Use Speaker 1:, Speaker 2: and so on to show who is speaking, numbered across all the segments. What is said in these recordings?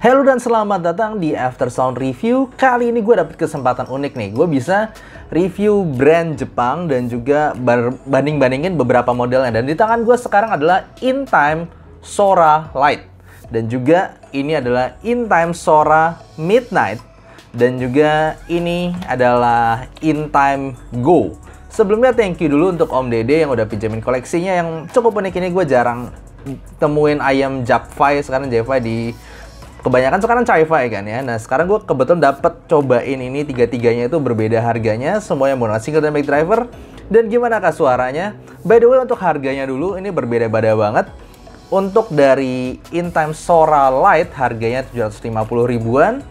Speaker 1: Halo dan selamat datang di After Sound Review. Kali ini gue dapet kesempatan unik nih. Gue bisa review brand Jepang dan juga banding-bandingin beberapa modelnya. Dan di tangan gue sekarang adalah Intime Sora Lite. Dan juga ini adalah Intime Sora Midnight. Dan juga ini adalah Intime Go. Sebelumnya thank you dulu untuk Om Dede yang udah pinjemin koleksinya yang cukup unik ini. Gue jarang temuin ayam Japfai, sekarang Japfai di kebanyakan sekarang Chi-Fi kan ya. Nah sekarang gue kebetulan dapet cobain ini tiga-tiganya itu berbeda harganya. Semuanya menggunakan single dynamic driver. Dan gimana kah suaranya? By the way untuk harganya dulu ini berbeda-beda banget. Untuk dari Intime Sora Lite harganya 750 ribuan.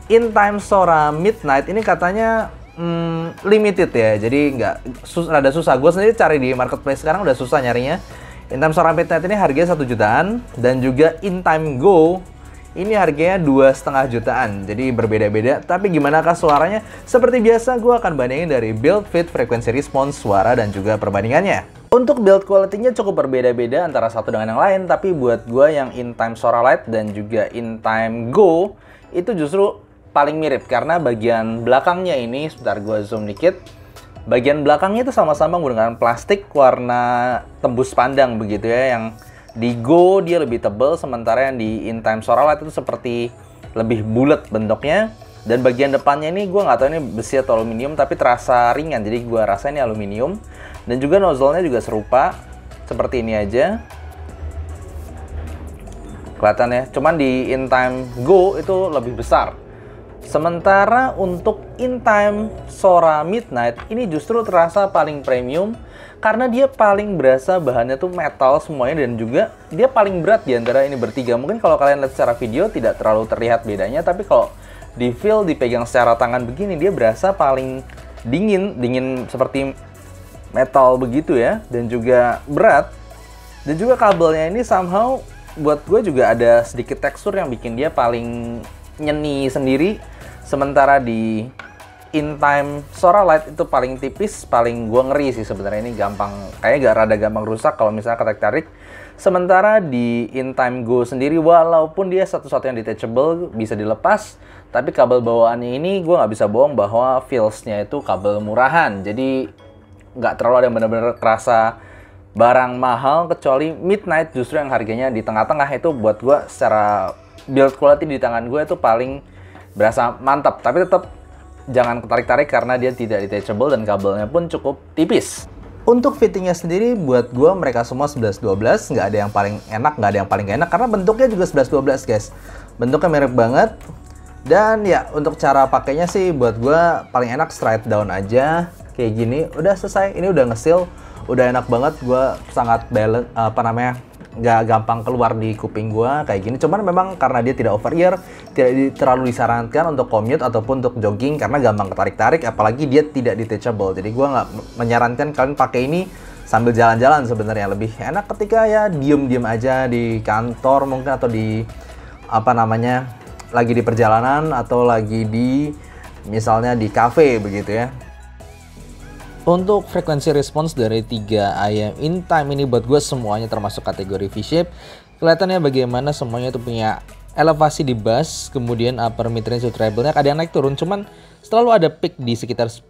Speaker 1: Intime Sora Midnight ini katanya limited ya. Jadi rada susah. Gue sendiri cari di marketplace sekarang udah susah nyarinya. Intime Sora Midnight ini harganya 1 jutaan. Dan juga Intime Go ini harganya 2,5 jutaan, jadi berbeda-beda. Tapi gimana kah suaranya? Seperti biasa, gue akan bandingin dari build, fit, frekuensi respons, suara, dan juga perbandingannya. Untuk build quality-nya cukup berbeda-beda antara satu dengan yang lain, tapi buat gue yang Intime Sora Lite dan juga Intime Go, itu justru paling mirip. Karena bagian belakangnya ini, sebentar gue zoom dikit, bagian belakangnya itu sama-sama menggunakan plastik warna tembus pandang begitu ya, yang di Go dia lebih tebal, sementara yang di Intime Sora Lite itu seperti lebih bulat bentuknya. Dan bagian depannya ini gue nggak tahu ini besi atau aluminium, tapi terasa ringan, jadi gue rasa ini aluminium. Dan juga nozzle-nya juga serupa, seperti ini aja. Kelihatan ya, cuman di Intime Go itu lebih besar. Sementara untuk Intime Sora Midnight ini justru terasa paling premium karena dia paling berasa bahannya tuh metal semuanya, dan juga dia paling berat di antara ini bertiga. Mungkin kalau kalian lihat secara video tidak terlalu terlihat bedanya, tapi kalau di feel, dipegang secara tangan begini, dia berasa paling dingin seperti metal begitu ya, dan juga berat. Dan juga kabelnya ini somehow buat gue juga ada sedikit tekstur yang bikin dia paling nyeni sendiri. Sementara di Intime Sora Lite itu paling tipis, paling gue ngeri sih sebenarnya. Ini gampang, kayaknya rada gampang rusak kalau misalnya ketarik-tarik. Sementara di Intime Go sendiri, walaupun dia satu-satu yang detachable, bisa dilepas, tapi kabel bawaannya ini gue nggak bisa bohong bahwa feels-nya itu kabel murahan. Jadi nggak terlalu ada yang benar-benar kerasa barang mahal, kecuali Midnight justru yang harganya di tengah-tengah. Itu buat gue secara build quality di tangan gue itu paling berasa mantap. Tapi tetap jangan ketarik-tarik karena dia tidak detachable dan kabelnya pun cukup tipis. Untuk fittingnya sendiri buat gue mereka semua 11-12, nggak ada yang paling enak, nggak ada yang paling gak enak, karena bentuknya juga 11-12 guys. Bentuknya mirip banget. Dan ya untuk cara pakainya sih buat gue paling enak straight down aja kayak gini, udah selesai. Ini udah nge-seal, udah enak banget. Gue sangat balance, nggak gampang keluar di kuping gue kayak gini. Cuman memang karena dia tidak over ear, tidak terlalu disarankan untuk commute ataupun untuk jogging karena gampang ketarik-tarik, apalagi dia tidak detachable. Jadi gue nggak menyarankan kalian pakai ini sambil jalan-jalan. Sebenarnya lebih enak ketika ya diem-diem aja di kantor mungkin, atau di lagi di perjalanan, atau lagi di misalnya di cafe begitu ya. Untuk frekuensi respons dari 3 ayam Intime ini buat gue semuanya termasuk kategori V-shape. Kelihatannya bagaimana semuanya itu punya elevasi di bass, kemudian upper mid-range to treble-nya ada yang naik turun, cuman selalu ada peak di sekitar 10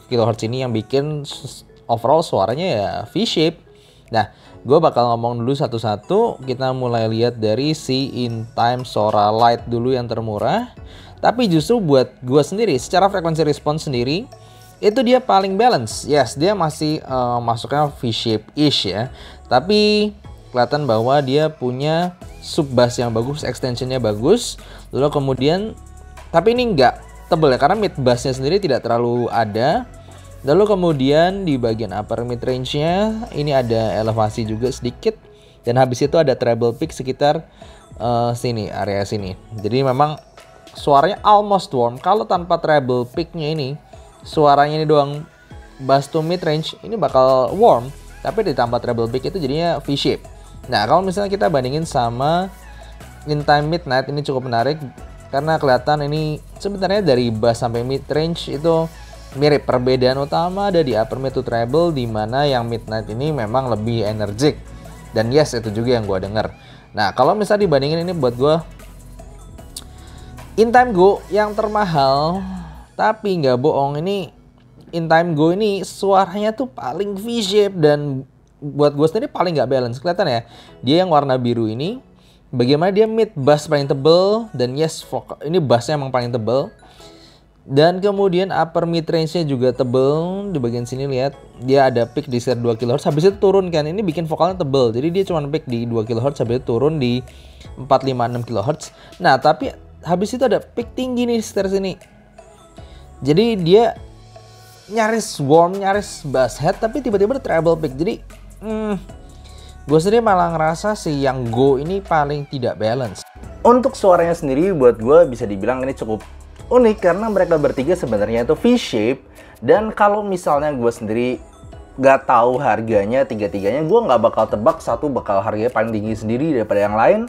Speaker 1: kHz ini yang bikin overall suaranya ya V-shape. Nah, gue bakal ngomong dulu satu-satu. Kita mulai lihat dari si Intime Sora Lite dulu yang termurah. Tapi justru buat gue sendiri, secara frekuensi respons sendiri, itu dia paling balance. Yes, dia masih masuknya V-shape-ish ya. Tapi kelihatan bahwa dia punya sub bass yang bagus, extensionnya bagus. Lalu kemudian, tapi ini nggak tebel ya, karena mid bassnya sendiri tidak terlalu ada. Lalu kemudian di bagian upper mid range-nya ini ada elevasi juga sedikit. Dan habis itu ada treble peak sekitar sini, area sini. Jadi memang suaranya almost warm. Kalau tanpa treble peak-nya ini, suaranya ini doang bass to mid range ini bakal warm, tapi ditambah treble peak itu jadinya V-shape. Nah, kalau misalnya kita bandingin sama Intime Midnight, ini cukup menarik karena kelihatan ini sebenarnya dari bass sampai mid range itu mirip. Perbedaan utama ada di upper mid to treble, di mana yang Midnight ini memang lebih energik. Dan yes, itu juga yang gue denger. Nah, kalau misalnya dibandingin ini buat gue In Time Go yang termahal, tapi nggak bohong, ini In Time Go ini suaranya tuh paling V-shape dan buat gue sendiri paling nggak balance. Kelihatan ya, dia yang warna biru ini, bagaimana dia mid bass paling tebel, dan yes, vokal ini bassnya emang paling tebel. Dan kemudian upper mid range-nya juga tebel. Di bagian sini lihat, dia ada peak di sekitar 2 kHz, habis itu turun kan. Ini bikin vokalnya tebel. Jadi dia cuma peak di 2 kHz, habis itu turun di 456 kHz. Nah, tapi habis itu ada peak tinggi nih sekitar sini. Jadi dia nyaris warm, nyaris bass head, tapi tiba-tiba ada treble peak. Jadi gue sendiri malah ngerasa si yang Go ini paling tidak balance. Untuk suaranya sendiri buat gue bisa dibilang ini cukup unik karena mereka bertiga sebenarnya itu V-shape, dan kalau misalnya gue sendiri gak tahu harganya tiga-tiganya, gue nggak bakal tebak satu bakal harganya paling tinggi sendiri daripada yang lain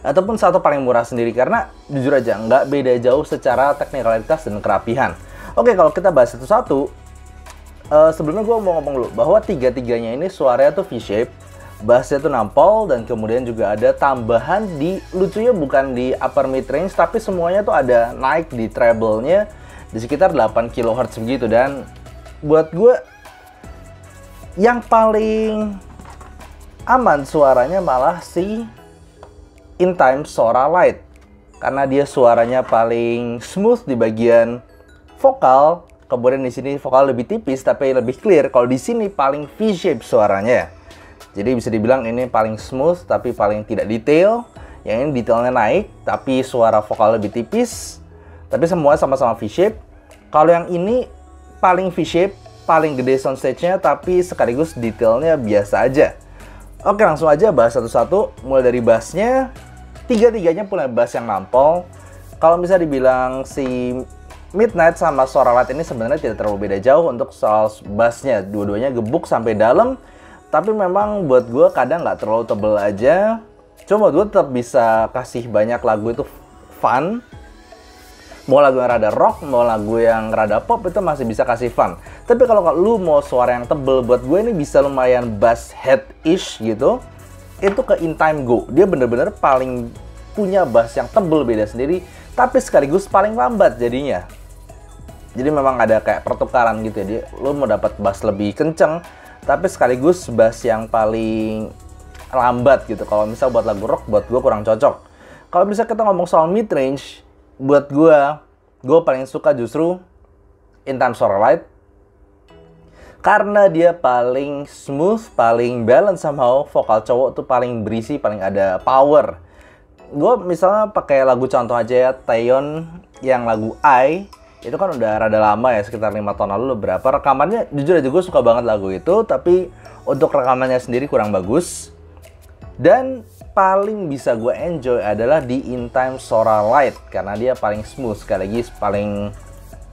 Speaker 1: ataupun satu paling murah sendiri, karena jujur aja nggak beda jauh secara teknikalitas dan kerapihan. Oke, kalau kita bahas satu-satu, sebelumnya gue mau ngomong dulu bahwa tiga-tiganya ini suaranya tuh V-shape, bassnya tuh nampol, dan kemudian juga ada tambahan di, lucunya bukan di upper mid range, tapi semuanya tuh ada naik di treble-nya di sekitar 8 kHz begitu. Dan buat gue yang paling aman suaranya malah si In Time Sora Lite, karena dia suaranya paling smooth di bagian vokal. Kemudian di sini vokal lebih tipis tapi lebih clear. Kalau di sini paling V-shape suaranya. Jadi bisa dibilang ini paling smooth tapi paling tidak detail. Yang ini detailnya naik tapi suara vokal lebih tipis. Tapi semua sama-sama V-shape. Kalau yang ini paling V-shape, paling gede soundstage-nya, tapi sekaligus detailnya biasa aja. Oke, langsung aja bahas satu-satu. Mulai dari bassnya, tiga-tiganya punya bass yang nampol. Kalau bisa dibilang si Midnight sama Sora Lite ini sebenarnya tidak terlalu beda jauh untuk soal bassnya. Dua-duanya gebuk sampai dalam. Tapi memang buat gue kadang nggak terlalu tebel aja. Cuma gue tetap bisa kasih banyak lagu itu fun. Mau lagu yang rada rock, mau lagu yang rada pop, itu masih bisa kasih fun. Tapi kalau lu mau suara yang tebel, buat gue ini bisa lumayan bass head-ish gitu. Itu ke In Time Go. Dia bener-bener paling punya bass yang tebel beda sendiri, tapi sekaligus paling lambat jadinya. Jadi memang ada kayak pertukaran gitu ya. Dia, lu mau dapat bass lebih kenceng, tapi sekaligus bass yang paling lambat gitu. Kalau misal buat lagu rock, buat gue kurang cocok. Kalau bisa kita ngomong soal mid range, buat gue paling suka justru In Time Sora Lite, karena dia paling smooth, paling balance somehow. Vokal cowok tuh paling berisi, paling ada power. Gue misalnya pakai lagu contoh aja ya, Taeyeon yang lagu I, itu kan udah rada lama ya, sekitar 5 tahun lalu berapa. Rekamannya jujur aja gue suka banget lagu itu, tapi untuk rekamannya sendiri kurang bagus. Dan paling bisa gue enjoy adalah di In Time Sora Lite, karena dia paling smooth. Sekali lagi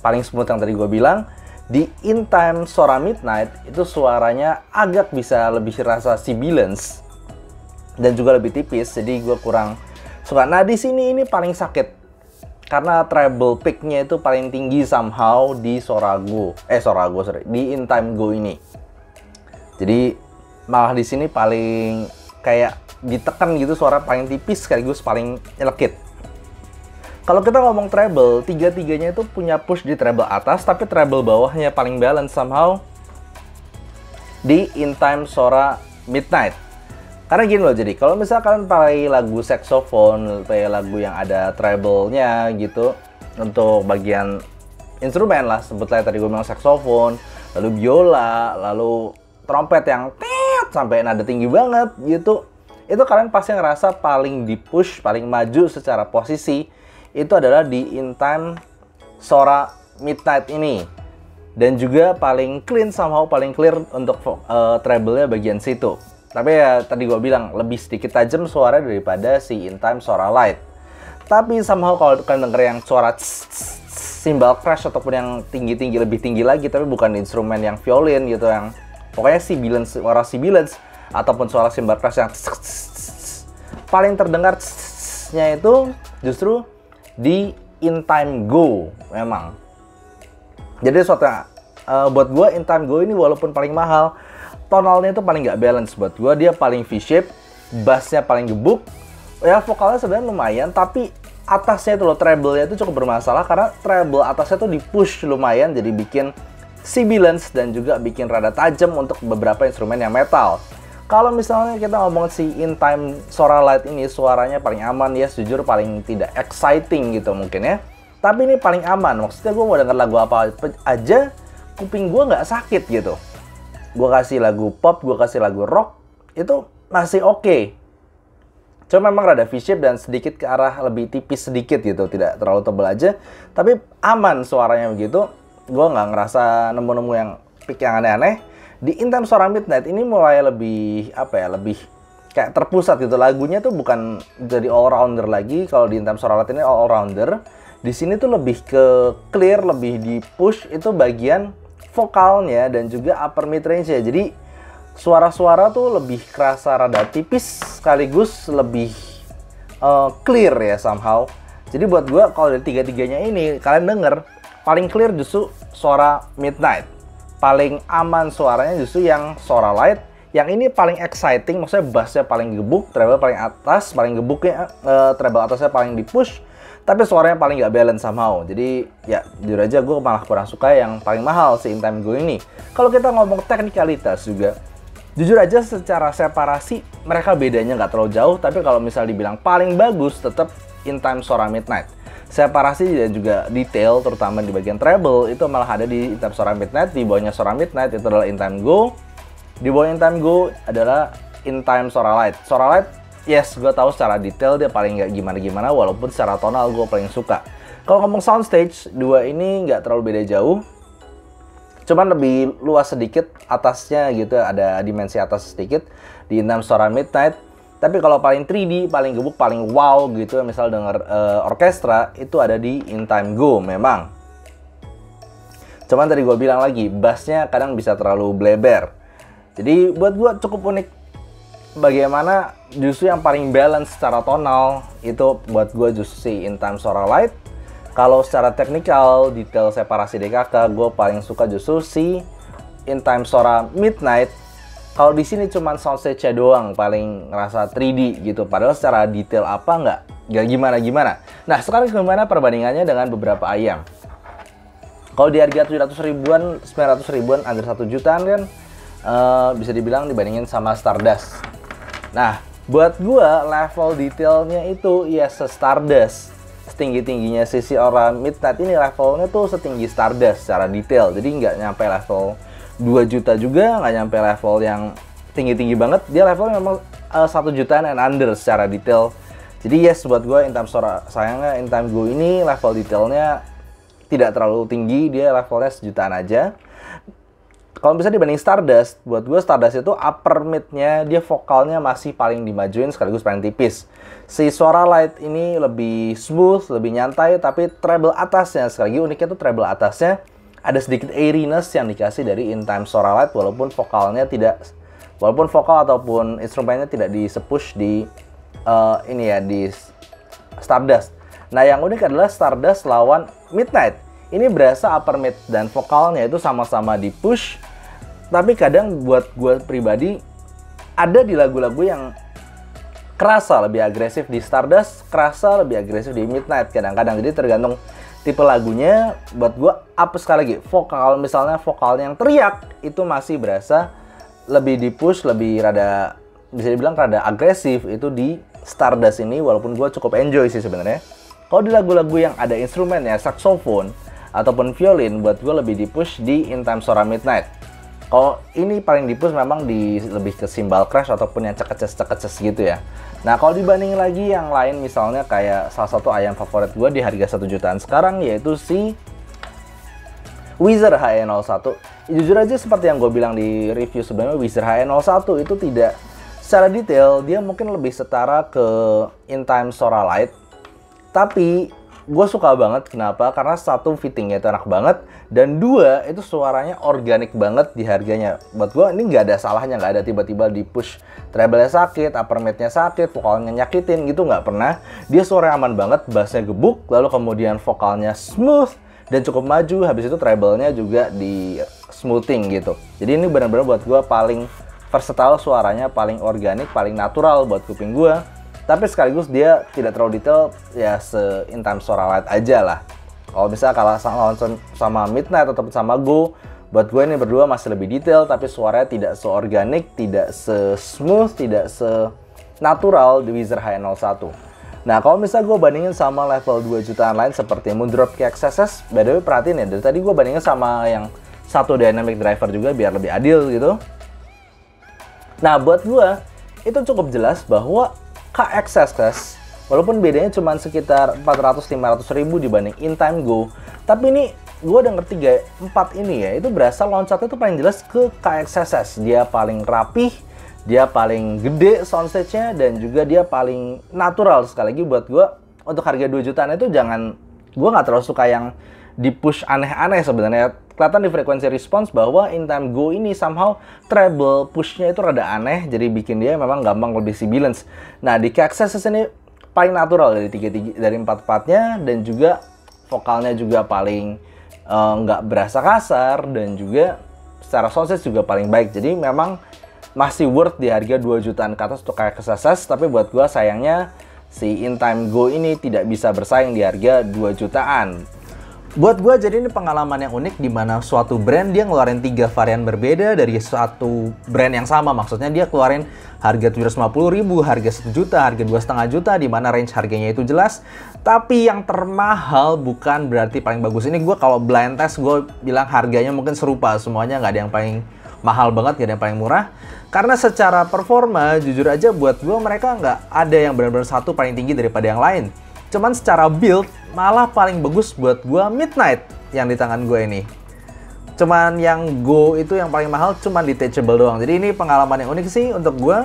Speaker 1: paling smooth yang tadi gue bilang. Di In Time Sora Midnight itu suaranya agak bisa lebih rasa sibilance dan juga lebih tipis, jadi gue kurang suka. Nah di sini ini paling sakit karena treble peak-nya itu paling tinggi somehow di di In Time Go ini. Jadi malah di sini paling kayak ditekan gitu, suara paling tipis sekaligus paling nyelekit. Kalau kita ngomong treble, tiga-tiganya itu punya push di treble atas, tapi treble bawahnya paling balance somehow di In Time Sora Midnight. Karena gini loh, jadi kalau misalkan play lagu saxophone, play lagu yang ada treble-nya gitu, untuk bagian instrumen lah, sebutlah tadi gue bilang saxophone, lalu biola, lalu trompet yang tet sampai nada tinggi banget gitu, itu kalian pasti ngerasa paling di push, paling maju secara posisi itu adalah di In Time Sora Midnight ini. Dan juga paling clean somehow, paling clear untuk treble-nya bagian situ. Tapi ya tadi gue bilang lebih sedikit tajam suara daripada si In Time Sora Lite. Tapi somehow kalau kalian denger yang suara cymbal crash ataupun yang tinggi-tinggi, lebih tinggi lagi, tapi bukan instrumen yang violin gitu, yang pokoknya sibilance, suara sibilance ataupun suara cymbal crash yang paling terdengar nya itu justru di In Time Go memang. Jadi suatu buat gue In Time Go ini walaupun paling mahal, tonalnya itu paling nggak balance buat gue. Dia paling V-shape, bassnya paling gebuk, ya vokalnya sebenarnya lumayan, tapi atasnya itu loh, treble-nya itu cukup bermasalah karena treble atasnya tuh di-push lumayan, jadi bikin sibilance dan juga bikin rada tajam untuk beberapa instrumen yang metal. Kalau misalnya kita ngomong si In-Time Sora Lite ini, suaranya paling aman ya, jujur paling tidak exciting gitu mungkin ya. Tapi ini paling aman, maksudnya gue mau denger lagu apa aja, kuping gue nggak sakit gitu. Gue kasih lagu pop, gue kasih lagu rock, itu masih oke. Cuma memang rada V-shape dan sedikit ke arah lebih tipis sedikit gitu, tidak terlalu tebal aja. Tapi aman suaranya begitu, gue nggak ngerasa nemu-nemu yang pick yang aneh-aneh. Di In-Time Sora Midnight ini mulai lebih, apa ya, lebih kayak terpusat gitu. Lagunya tuh bukan jadi all-rounder lagi, kalau di In-Time Sora Lite ini all-rounder. Di sini tuh lebih ke clear, lebih di push, itu bagian vokalnya dan juga upper mid range-nya. Jadi suara-suara tuh lebih kerasa rada tipis sekaligus lebih clear ya somehow. Jadi buat gue kalau dari tiga-tiganya ini kalian denger paling clear justru suara Midnight. Paling aman suaranya justru yang Sora Lite. Yang ini paling exciting, maksudnya bassnya paling gebuk, treble paling atas, paling gebuknya treble atasnya paling di push. Tapi suaranya paling nggak balance somehow. Jadi ya jujur aja gue malah kurang suka yang paling mahal si In-Time Go ini. Kalau kita ngomong teknikalitas juga, jujur aja secara separasi mereka bedanya nggak terlalu jauh, tapi kalau misal dibilang paling bagus tetap In-Time Sora Midnight. Separasi dan juga detail terutama di bagian treble itu malah ada di In-Time Sora Midnight. Di bawahnya Sora Midnight itu adalah In-Time Go. Di bawah In-Time Go adalah In-Time Sora Lite. Sora Lite, yes, gue tahu secara detail dia paling nggak gimana-gimana, walaupun secara tonal gue paling suka. Kalau ngomong soundstage, dua ini nggak terlalu beda jauh. Cuman lebih luas sedikit atasnya gitu, ada dimensi atas sedikit di In-Time Sora Midnight. Tapi kalau paling 3D, paling gebuk, paling wow gitu, misal denger orkestra, itu ada di In-Time Go memang. Cuman tadi gue bilang lagi, bassnya kadang bisa terlalu bleber. Jadi buat gue cukup unik bagaimana justru yang paling balance secara tonal itu buat gue justru si In-Time Sora Lite. Kalau secara teknikal, detail separasi DKK, gue paling suka justru si In-Time Sora Midnight. Kalau di sini cuma soundstage-nya doang, paling ngerasa 3D gitu. Padahal secara detail apa nggak gimana-gimana. Nah, sekarang gimana perbandingannya dengan beberapa ayam? Kalau di harga 700 ribuan, 900 ribuan, under 1 jutaan kan, bisa dibilang dibandingin sama Stardust. Nah, buat gue level detailnya itu ya se-Stardust. Setinggi-tingginya si Sora Midnight ini levelnya tuh setinggi Stardust secara detail. Jadi nggak nyampe level 2 juta juga, nggak nyampe level yang tinggi-tinggi banget. Dia levelnya memang 1 jutaan and under secara detail. Jadi yes, buat gue In-Time Sora, sayangnya In-Time Go ini level detailnya tidak terlalu tinggi, dia levelnya sejutaan aja. Kalau bisa dibanding Stardust, buat gue Stardust itu upper mid-nya, dia vokalnya masih paling dimajuin sekaligus paling tipis. Si Sora Lite ini lebih smooth, lebih nyantai, tapi treble atasnya, sekali lagi uniknya tuh treble atasnya ada sedikit airiness yang dikasih dari In-Time Sora Lite, walaupun vokalnya tidak, walaupun vokal ataupun instrumennya tidak disepush di ini ya, di Stardust. Nah, yang unik adalah Stardust lawan Midnight. Ini berasa upper mid dan vokalnya itu sama-sama di push. Tapi kadang buat gue pribadi, ada di lagu-lagu yang kerasa lebih agresif di Stardust, kerasa lebih agresif di Midnight kadang-kadang. Jadi tergantung tipe lagunya. Buat gue up sekali lagi, vokal misalnya vokalnya yang teriak itu masih berasa lebih di push, lebih rada, bisa dibilang rada agresif itu di Stardust ini. Walaupun gue cukup enjoy sih sebenarnya. Kalau di lagu-lagu yang ada instrumen ya, saxophone ataupun violin, buat gue lebih di push di In-Time Sora Midnight. Kalau ini paling di push memang di lebih ke cymbal crash ataupun yang cekeces gitu ya. Nah, kalau dibanding lagi yang lain, misalnya kayak salah satu ayam favorit gue di harga 1 jutaan sekarang, yaitu si Wizard HE01. Jujur aja seperti yang gue bilang di review sebelumnya, Wizard HE01 itu tidak secara detail, dia mungkin lebih setara ke In-Time Sora Lite. Tapi gue suka banget, kenapa? Karena satu, fittingnya itu enak banget, dan dua, itu suaranya organik banget di harganya. Buat gue ini nggak ada salahnya, nggak ada tiba-tiba di push treble-nya sakit, upper mid-nya sakit, vokalnya nyakitin gitu, nggak pernah. Dia suaranya aman banget, bassnya gebuk, lalu kemudian vokalnya smooth dan cukup maju, habis itu treble-nya juga di smoothing gitu. Jadi ini benar-benar buat gue paling versatile, suaranya paling organik, paling natural buat kuping gue. tapi sekaligus dia tidak terlalu detail, ya se-in time Sora Lite aja lah. Kalau misalnya kalah sama Midnight atau sama Go, buat gue ini berdua masih lebih detail, tapi suaranya tidak seorganik, tidak se-smooth, tidak se-natural di Wizard HN01. Nah, kalau misalnya gue bandingin sama level 2 jutaan lain seperti Moondrop KXSS, by the way perhatiin ya, dari tadi gue bandingin sama yang satu dynamic driver juga biar lebih adil gitu. Nah, buat gue itu cukup jelas bahwa KXSS walaupun bedanya cuma sekitar 400-500 ribu dibanding In Time Go, tapi ini gue denger 4 ini ya, itu berasa loncatnya tuh paling jelas ke KXSS. Dia paling rapih, dia paling gede soundstage-nya, dan juga dia paling natural. Sekali lagi buat gue, untuk harga 2 jutaan itu jangan, gue nggak terlalu suka yang di-push aneh-aneh sebenarnya. Kelihatan di frekuensi response bahwa In Time Go ini somehow treble push-nya itu rada aneh, jadi bikin dia memang gampang lebih balance. Nah, di KXSS ini paling natural dari 4-4-nya, dan juga vokalnya juga paling nggak berasa kasar, dan juga secara soundstage juga paling baik. Jadi memang masih worth di harga 2 jutaan ke atas untuk KXSS, tapi buat gua sayangnya si In Time Go ini tidak bisa bersaing di harga 2 jutaan. Buat gue jadi ini pengalaman yang unik di mana suatu brand dia ngeluarin 3 varian berbeda dari satu brand yang sama. Maksudnya dia keluarin harga 750.000, harga 1 juta, harga 2,5 juta, di mana range harganya itu jelas. Tapi yang termahal bukan berarti paling bagus. Ini gue kalau blind test gue bilang harganya mungkin serupa semuanya, nggak ada yang paling mahal banget, nggak ada yang paling murah. Karena secara performa jujur aja buat gue mereka nggak ada yang benar-benar satu paling tinggi daripada yang lain. Cuman secara build malah paling bagus buat gue Midnight yang di tangan gue ini. Cuman yang Go itu yang paling mahal cuman detachable doang. Jadi ini pengalaman yang unik sih untuk gue.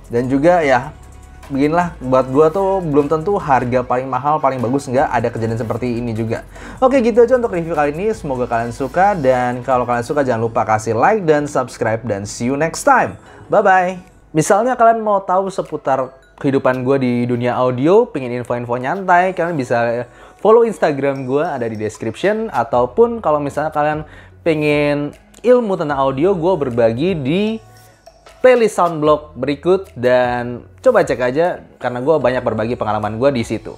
Speaker 1: Dan juga ya beginilah, buat gue tuh belum tentu harga paling mahal paling bagus, nggak ada kejadian seperti ini juga. Oke, gitu aja untuk review kali ini. Semoga kalian suka, dan kalau kalian suka jangan lupa kasih like dan subscribe, dan see you next time. Bye bye. Misalnya kalian mau tahu seputar kehidupan gue di dunia audio, pengen info-info nyantai, kalian bisa follow Instagram gue, ada di description. Ataupun kalau misalnya kalian pengen ilmu tentang audio, gue berbagi di playlist Soundblock berikut, dan coba cek aja karena gue banyak berbagi pengalaman gue di situ.